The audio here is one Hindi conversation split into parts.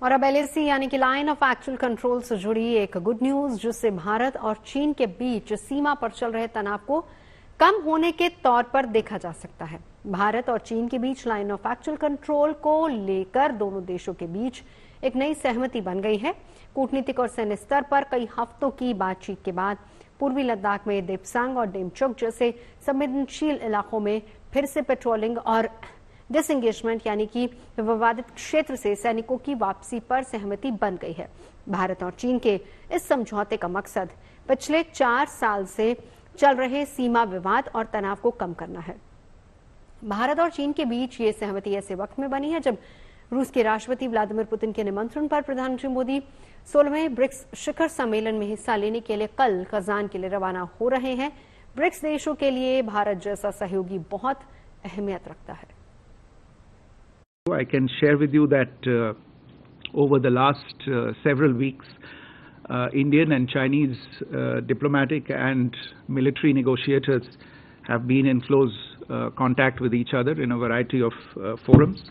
और अब LAC यानी कि लाइन ऑफ एक्चुअल कंट्रोल से जुड़ी एक गुड न्यूज, जिससे भारत और चीन के बीच सीमा पर चल रहे तनाव को कम होने के तौर पर देखा जा सकता है। भारत और चीन के बीच लाइन ऑफ एक्चुअल कंट्रोल को लेकर दोनों देशों के बीच एक नई सहमति बन गई है। कूटनीतिक और सैन्य स्तर पर कई हफ्तों की बातचीत के बाद पूर्वी लद्दाख में देपसांग और डेमचोक जैसे संवेदनशील इलाकों में फिर से पेट्रोलिंग और डिसएंगेजमेंट यानी कि विवादित क्षेत्र से सैनिकों की वापसी पर सहमति बन गई है। भारत और चीन के इस समझौते का मकसद पिछले 4 साल से चल रहे सीमा विवाद और तनाव को कम करना है। भारत और चीन के बीच ये सहमति ऐसे वक्त में बनी है जब रूस के राष्ट्रपति व्लादिमीर पुतिन के निमंत्रण पर प्रधानमंत्री मोदी 16वें ब्रिक्स शिखर सम्मेलन में हिस्सा लेने के लिए कल कजान के लिए रवाना हो रहे हैं। ब्रिक्स देशों के लिए भारत जैसा सहयोगी बहुत अहमियत रखता है। I can share with you that over the last several weeks, Indian and Chinese diplomatic and military negotiators have been in close contact with each other in a variety of forums.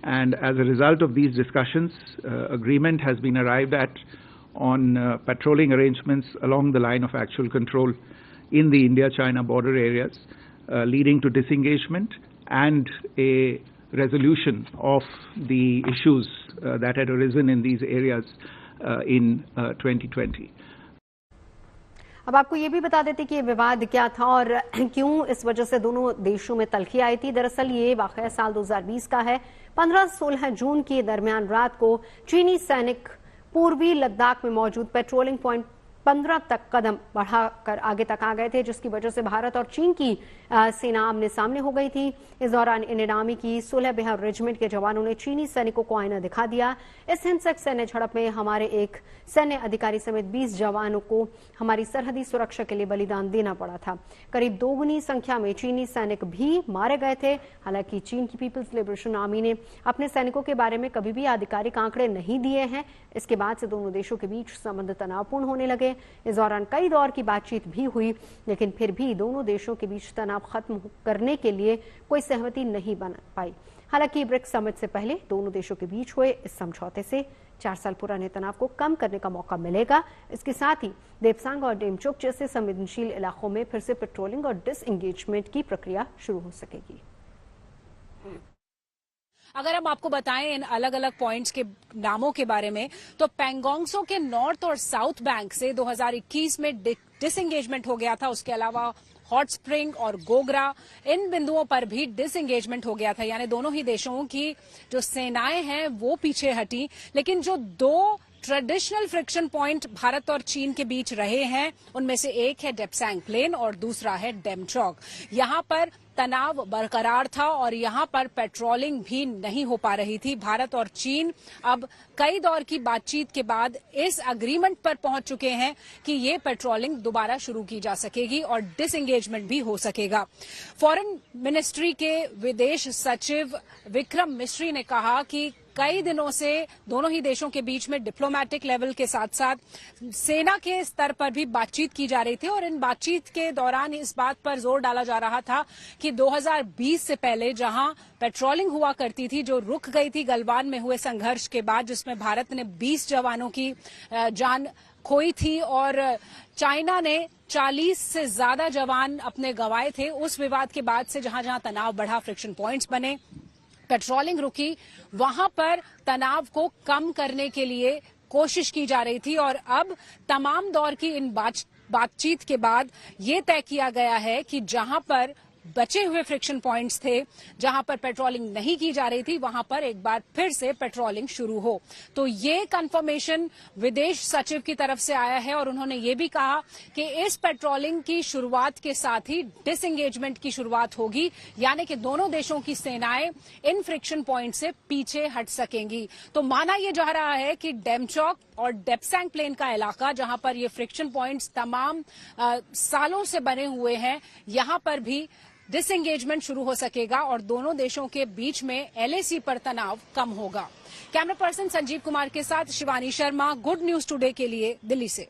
And as a result of these discussions, agreement has been arrived at on patrolling arrangements along the line of actual control in the India-China border areas, leading to disengagement and a resolution of the issues that had arisen in these areas in 2020. अब आपको ये भी बता देते कि ये विवाद क्या था और क्यों इस वजह से दोनों देशों में तल्खी आई थी। दरअसल ये वाकया साल 2020 का है। 15-16 जून के दरमियान रात को चीनी सैनिक पूर्वी लद्दाख में मौजूद पेट्रोलिंग पॉइंट 15 तक कदम बढ़ाकर आगे तक आ गए थे, जिसकी वजह से भारत और चीन की सेना आमने सामने हो गई थी। इस दौरान इंडियन आर्मी की 16 बिहार रेजिमेंट के जवानों ने चीनी सैनिकों को आईना दिखा दिया। इस हिंसक सैन्य झड़प में हमारे एक सैन्य अधिकारी समेत 20 जवानों को हमारी सरहदी सुरक्षा के लिए बलिदान देना पड़ा था। करीब दोगुनी संख्या में चीनी सैनिक भी मारे गए थे। हालांकि चीन की पीपल्स लिबरेशन आर्मी ने अपने सैनिकों के बारे में कभी भी आधिकारिक आंकड़े नहीं दिए हैं। इसके बाद से दोनों देशों के बीच संबंध तनावपूर्ण होने लगे। इस दौरान कई दौर की बातचीत भी हुई, लेकिन फिर भी दोनों देशों के बीच तनाव खत्म करने के लिए कोई सहमति नहीं बन पाई। हालांकि ब्रिक्स समिट से पहले दोनों देशों के बीच हुए इस समझौते से 4 साल पुराने तनाव को कम करने का मौका मिलेगा। इसके साथ ही देपसांग और डेमचोक जैसे संवेदनशील इलाकों में फिर से पेट्रोलिंग और डिसएंगेजमेंट की प्रक्रिया शुरू हो सकेगी। अगर हम आपको बताएं इन अलग अलग पॉइंट्स के नामों के बारे में, तो पैंगोंगसो के नॉर्थ और साउथ बैंक से 2021 में डिसएंगेजमेंट हो गया था। उसके अलावा हॉट स्प्रिंग और गोगरा, इन बिंदुओं पर भी डिसएंगेजमेंट हो गया था। यानी दोनों ही देशों की जो सेनाएं हैं वो पीछे हटी, लेकिन जो 2 ट्रेडिशनल फ्रिक्शन पॉइंट भारत और चीन के बीच रहे हैं उनमें से एक है डेपसांग प्लेन और दूसरा है डेमचोक। यहां पर तनाव बरकरार था और यहां पर पेट्रोलिंग भी नहीं हो पा रही थी। भारत और चीन अब कई दौर की बातचीत के बाद इस अग्रीमेंट पर पहुंच चुके हैं कि ये पेट्रोलिंग दोबारा शुरू की जा सकेगी और डिसएंगेजमेंट भी हो सकेगा। फॉरेन मिनिस्ट्री के विदेश सचिव विक्रम मिश्री ने कहा कि कई दिनों से दोनों ही देशों के बीच में डिप्लोमैटिक लेवल के साथ साथ सेना के स्तर पर भी बातचीत की जा रही थी और इन बातचीत के दौरान इस बात पर जोर डाला जा रहा था कि 2020 से पहले जहां पेट्रोलिंग हुआ करती थी, जो रुक गई थी गलवान में हुए संघर्ष के बाद, जिसमें भारत ने 20 जवानों की जान खोई थी और चाइना ने 40 से ज्यादा जवान अपने गंवाए थे। उस विवाद के बाद से जहां जहां तनाव बढ़ा, फ्रिक्शन पॉइंट्स बने, पेट्रोलिंग रुकी, वहां पर तनाव को कम करने के लिए कोशिश की जा रही थी और अब तमाम दौर की इन बातचीत के बाद ये तय किया गया है कि जहां पर बचे हुए फ्रिक्शन पॉइंट्स थे, जहां पर पेट्रोलिंग नहीं की जा रही थी, वहां पर एक बार फिर से पेट्रोलिंग शुरू हो। तो ये कंफर्मेशन विदेश सचिव की तरफ से आया है और उन्होंने ये भी कहा कि इस पेट्रोलिंग की शुरुआत के साथ ही डिसएंगेजमेंट की शुरुआत होगी, यानी कि दोनों देशों की सेनाएं इन फ्रिक्शन पॉइंट से पीछे हट सकेंगी। तो माना यह जा रहा है कि डेमचोक और डेपसांग प्लेन का इलाका, जहां पर ये फ्रिक्शन पॉइंट्स तमाम सालों से बने हुए हैं, यहां पर भी डिसएंगेजमेंट शुरू हो सकेगा और दोनों देशों के बीच में LAC पर तनाव कम होगा। कैमरा पर्सन संजीव कुमार के साथ Shivani Sharma, good news today के लिए दिल्ली से।